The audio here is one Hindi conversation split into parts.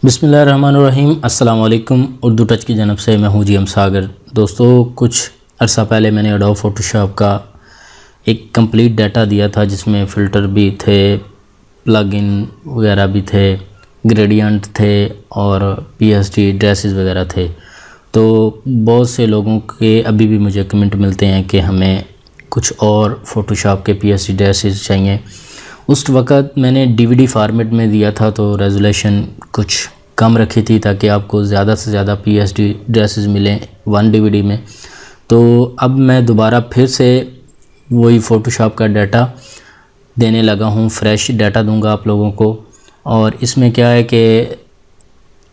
बिस्मिल्लाहिर्रहमानिर्रहीम। अस्सलाम वालेकुम। उर्दू टच की जानब से मैं हूँ जीएम सागर। दोस्तों, कुछ अर्सा पहले मैंने एडोब फ़ोटोशॉप का एक कंप्लीट डाटा दिया था जिसमें फ़िल्टर भी थे, प्लगइन वगैरह भी थे, ग्रेडियंट थे और पीएसडी ड्रेसेस वगैरह थे। तो बहुत से लोगों के अभी भी मुझे कमेंट मिलते हैं कि हमें कुछ और फ़ोटोशॉप के पीएसडी ड्रेसेस चाहिए। उस वक़्त मैंने डीवीडी फॉर्मेट में दिया था तो रेजोल्यूशन कुछ कम रखी थी ताकि आपको ज़्यादा से ज़्यादा पीएसडी ड्रेसेस मिलें वन डीवीडी में। तो अब मैं दोबारा फिर से वही फ़ोटोशॉप का डाटा देने लगा हूँ, फ्रेश डाटा दूंगा आप लोगों को। और इसमें क्या है कि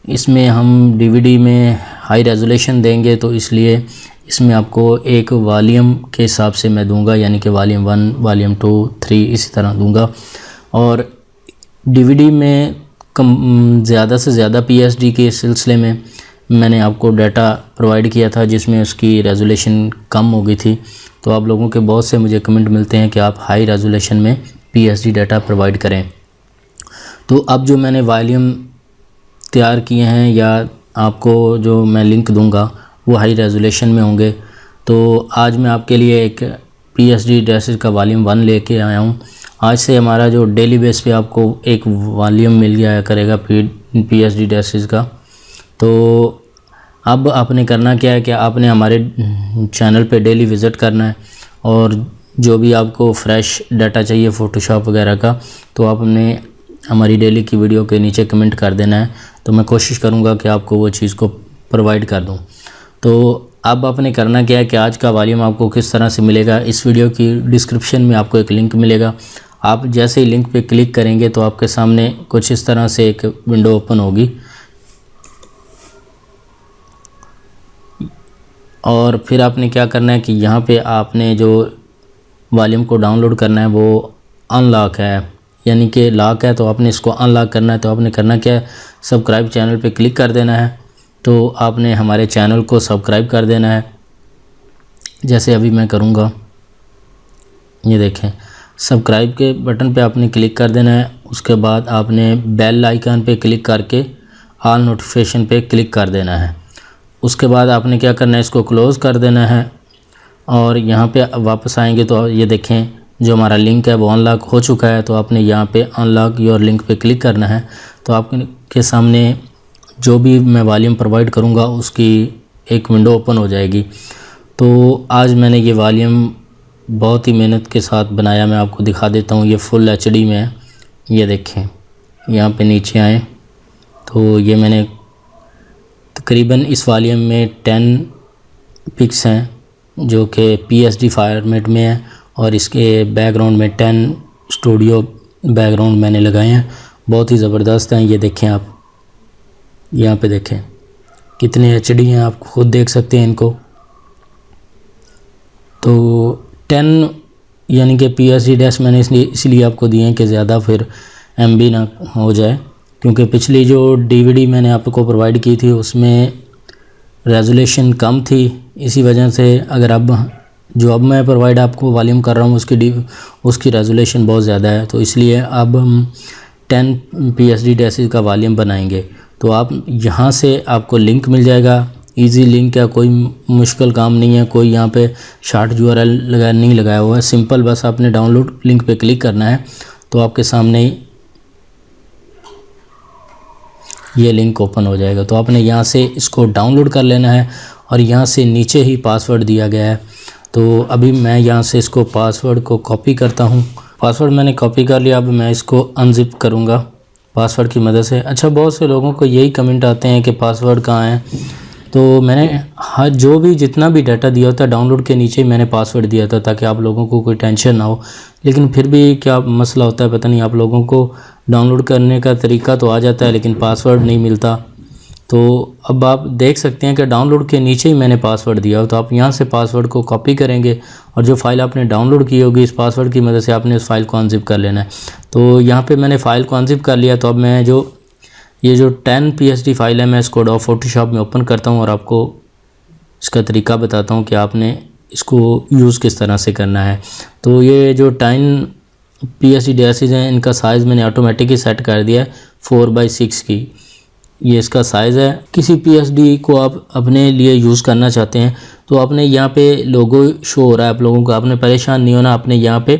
इसमें हम डीवीडी में हाई रेजोल्यूशन देंगे तो इसलिए इसमें आपको एक वॉल्यूम के हिसाब से मैं दूंगा, यानी कि वॉल्यूम 1, वॉल्यूम 2, 3 इसी तरह दूंगा। और डीवीडी में ज़्यादा से ज़्यादा पीएसडी के सिलसिले में मैंने आपको डाटा प्रोवाइड किया था जिसमें उसकी रेजोल्यूशन कम हो गई थी। तो आप लोगों के बहुत से मुझे कमेंट मिलते हैं कि आप हाई रेजोल्यूशन में पीएसडी डाटा प्रोवाइड करें। तो अब जो मैंने वॉल्यूम तैयार किए हैं या आपको जो मैं लिंक दूंगा वो हाई रेजोल्यूशन में होंगे। तो आज मैं आपके लिए एक पीएसडी ड्रेसेस का वॉल्यूम 1 लेके आया हूँ। आज से हमारा जो डेली बेस पे आपको एक वॉल्यूम मिल गया करेगा पीएसडी ड्रेसेस का। तो अब आपने करना क्या है कि आपने हमारे चैनल पे डेली विज़िट करना है और जो भी आपको फ्रेश डाटा चाहिए फ़ोटोशॉप वगैरह का तो आपने हमारी डेली की वीडियो के नीचे कमेंट कर देना है। तो मैं कोशिश करूँगा कि आपको वो चीज़ को प्रोवाइड कर दूँ। तो अब आपने करना क्या है कि आज का वॉल्यूम आपको किस तरह से मिलेगा, इस वीडियो की डिस्क्रिप्शन में आपको एक लिंक मिलेगा। आप जैसे ही लिंक पे क्लिक करेंगे तो आपके सामने कुछ इस तरह से एक विंडो ओपन होगी और फिर आपने क्या करना है कि यहाँ पे आपने जो वॉल्यूम को डाउनलोड करना है वो अनलॉक है, यानी कि लॉक है, तो आपने इसको अनलॉक करना है। तो आपने करना क्या है, सब्सक्राइब चैनल पे क्लिक कर देना है। तो आपने हमारे चैनल को सब्सक्राइब कर देना है, जैसे अभी मैं करूँगा। ये देखें, सब्सक्राइब के बटन पे आपने क्लिक कर देना है। उसके बाद आपने बेल आइकन पे क्लिक करके ऑल नोटिफिकेशन पे क्लिक कर देना है। उसके बाद आपने क्या करना है, इसको क्लोज़ कर देना है और यहाँ पे वापस आएंगे तो ये देखें जो हमारा लिंक है वो अनलॉक हो चुका है। तो आपने यहाँ पे अनलॉक योर लिंक पे क्लिक करना है। तो आपके सामने जो भी मैं वॉल्यूम प्रोवाइड करूँगा उसकी एक विंडो ओपन हो जाएगी। तो आज मैंने ये वॉल्यूम बहुत ही मेहनत के साथ बनाया, मैं आपको दिखा देता हूँ। ये फुल एचडी में है, ये देखें। यहाँ पे नीचे आए तो ये मैंने तकरीबन इस वॉल्यूम में 10 पिक्स हैं जो कि पीएसडी फॉर्मेट में है और इसके बैकग्राउंड में 10 स्टूडियो बैकग्राउंड मैंने लगाए हैं, बहुत ही ज़बरदस्त हैं। ये देखें, आप यहाँ पे देखें कितने एचडी हैं, आप खुद देख सकते हैं इनको। तो 10 यानी कि पीएसडी ड्रेस मैंने इसलिए आपको दिए हैं कि ज़्यादा फिर एमबी ना हो जाए, क्योंकि पिछली जो डीवीडी मैंने आपको प्रोवाइड की थी उसमें रेजोल्यूशन कम थी। इसी वजह से अगर अब जो अब मैं प्रोवाइड आपको वॉल्यूम कर रहा हूँ उसकी रेजोल्यूशन बहुत ज़्यादा है। तो इसलिए अब हम 10 पीएसडी ड्रेसेस का वॉल्यूम बनाएंगे। तो आप यहाँ से आपको लिंक मिल जाएगा, इजी लिंक है, कोई मुश्किल काम नहीं है, कोई यहाँ पे शॉर्ट यूआरएल नहीं लगाया हुआ है। सिंपल बस आपने डाउनलोड लिंक पे क्लिक करना है तो आपके सामने ये लिंक ओपन हो जाएगा। तो आपने यहाँ से इसको डाउनलोड कर लेना है और यहाँ से नीचे ही पासवर्ड दिया गया है। तो अभी मैं यहाँ से इसको पासवर्ड को कॉपी करता हूँ। पासवर्ड मैंने कॉपी कर लिया, अब मैं इसको अनजिप करूँगा पासवर्ड की मदद से। अच्छा, बहुत से लोगों को यही कमेंट आते हैं कि पासवर्ड कहाँ है। तो मैंने जो भी जितना भी डाटा दिया होता है डाउनलोड के नीचे ही मैंने पासवर्ड दिया था ताकि आप लोगों को कोई टेंशन ना हो। लेकिन फिर भी क्या मसला होता है पता नहीं, आप लोगों को डाउनलोड करने का तरीका तो आ जाता है लेकिन पासवर्ड नहीं मिलता। तो अब आप देख सकते हैं कि डाउनलोड के नीचे ही मैंने पासवर्ड दिया हो। तो आप यहाँ से पासवर्ड को कॉपी करेंगे और जो फ़ाइल आपने डाउनलोड की होगी इस पासवर्ड की मदद से आपने उस फाइल को अनजिप कर लेना है। तो यहाँ पे मैंने फ़ाइल को अनजिप कर लिया। तो अब मैं ये जो 10 पीएसडी फाइल है मैं इसको एडोब फ़ोटोशॉप में ओपन करता हूँ और आपको इसका तरीका बताता हूँ कि आपने इसको यूज़ किस तरह से करना है। तो ये जो 10 पीएसडी ड्रेसेस हैं इनका साइज़ मैंने ऑटोमेटिक ही सेट कर दिया है 4/6 की। ये इसका साइज़ है। किसी PSD को आप अपने लिए यूज़ करना चाहते हैं तो आपने यहाँ पे लोगो शो हो रहा है आप लोगों को, आपने परेशान नहीं होना। आपने यहाँ पे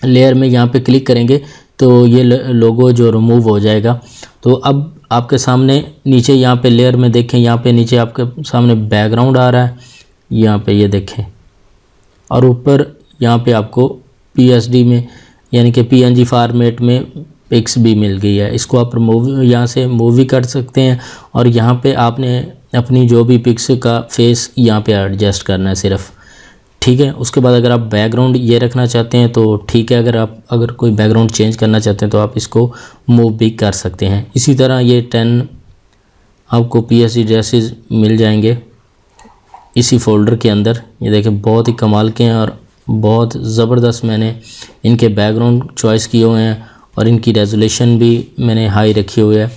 लेयर में यहाँ पे क्लिक करेंगे तो ये लोगो जो रिमूव हो जाएगा। तो अब आपके सामने नीचे यहाँ पे लेयर में देखें, यहाँ पे नीचे आपके सामने बैकग्राउंड आ रहा है, यहाँ पे ये देखें, और ऊपर यहाँ पे आपको PSD में यानी कि PNG फॉर्मेट में पिक्स भी मिल गई है। इसको आप रिमूव यहाँ से मूव भी कर सकते हैं और यहाँ पे आपने अपनी जो भी पिक्स का फेस यहाँ पे एडजस्ट करना है सिर्फ, ठीक है। उसके बाद अगर आप बैकग्राउंड ये रखना चाहते हैं तो ठीक है, अगर कोई बैकग्राउंड चेंज करना चाहते हैं तो आप इसको मूव भी कर सकते हैं। इसी तरह ये 10 आपको PSD ड्रेसेस मिल जाएंगे इसी फोल्डर के अंदर। ये देखें बहुत ही कमाल के हैं और बहुत ज़बरदस्त मैंने इनके बैकग्राउंड चॉइस किए हुए हैं और इनकी रेजोल्यूशन भी मैंने हाई रखी हुई है,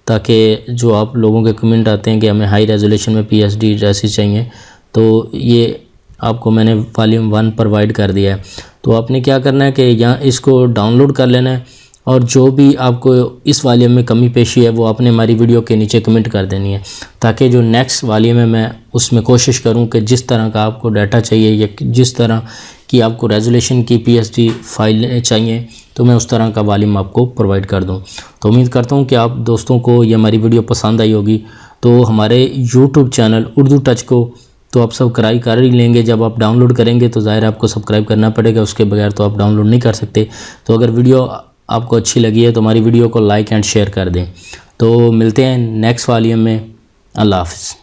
ताकि जो आप लोगों के कमेंट आते हैं कि हमें हाई रेजोल्यूशन में PSD ड्रेसेस चाहिए, तो ये आपको मैंने वॉल्यूम 1 प्रोवाइड कर दिया है। तो आपने क्या करना है कि यहाँ इसको डाउनलोड कर लेना है और जो भी आपको इस वॉल्यूम में कमी पेशी है वो आपने हमारी वीडियो के नीचे कमेंट कर देनी है, ताकि जो नेक्स्ट वॉल्यूम है मैं उसमें कोशिश करूं कि जिस तरह का आपको डाटा चाहिए या जिस तरह की आपको रेजोल्यूशन की PSD फाइल चाहिए तो मैं उस तरह का वॉल्यूम आपको प्रोवाइड कर दूं। तो उम्मीद करता हूं कि आप दोस्तों को ये हमारी वीडियो पसंद आई होगी। तो हमारे YouTube चैनल उर्दू टच को तो आप सब्सक्राइब कर ही लेंगे। जब आप डाउनलोड करेंगे तो ज़ाहिर आपको सब्सक्राइब करना पड़ेगा, उसके बगैर तो आप डाउनलोड नहीं कर सकते। तो अगर वीडियो आपको अच्छी लगी है तो हमारी वीडियो को लाइक एंड शेयर कर दें। तो मिलते हैं नेक्स्ट वॉल्यूम में। अल्लाह हाफ़िज़।